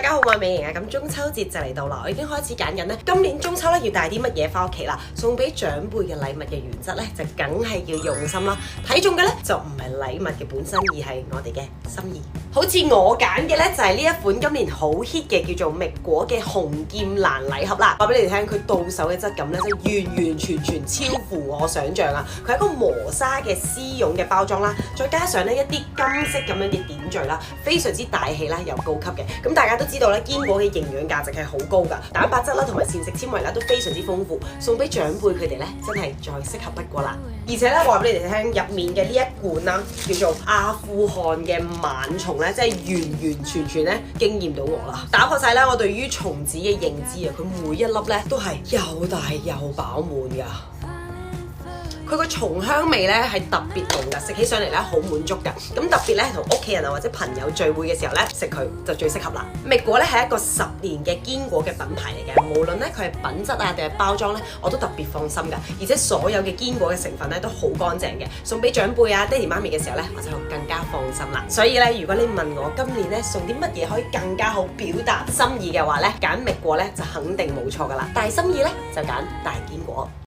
家好，我係美瑩啊！咁中秋節就嚟到啦，我已經開始揀緊咧，今年中秋咧要帶啲乜嘢翻屋企啦？送俾長輩嘅禮物嘅原則咧，就梗係要用心啦。睇中嘅咧就唔係禮物嘅本身，而係我哋嘅心意。好似我揀嘅咧就係呢一款今年好 hit 嘅叫做蜜果嘅紅劍蘭禮盒啦。話俾你哋聽，佢到手嘅質感咧，就完全超乎我想象啊！佢係一個磨砂嘅絲絨嘅包裝啦，再加上呢一啲金色咁樣嘅點綴啦，非常之大氣啦，又高級嘅。咁大家都知道咧，堅果嘅營養價值係好高噶，蛋白質啦同埋膳食纖維啦都非常之豐富，送俾長輩佢哋咧真係再適合不過啦。而且咧話俾你哋聽，入面嘅呢一罐啦，叫做阿富汗嘅晚蟲咧，真係完全咧驚豔到我啦，打破晒咧我對於松子嘅認知啊！佢每一粒咧都係又大又飽滿噶。佢個松香味咧係特別濃㗎，食起上嚟咧好滿足㗎。咁特別咧同屋企人啊或者朋友聚會嘅時候咧食佢就最適合啦。蜜果咧係一個10年嘅堅果嘅品牌嚟嘅，無論咧佢係品質啊定係包裝咧，我都特別放心㗎。而且所有嘅堅果嘅成分咧都好乾淨嘅，送俾長輩啊爹哋媽咪嘅時候咧，我就更加放心啦。所以咧，如果你問我今年咧送啲乜嘢可以更加好表達心意嘅話咧，揀蜜果咧就肯定冇錯㗎啦。大心意咧就揀大堅果。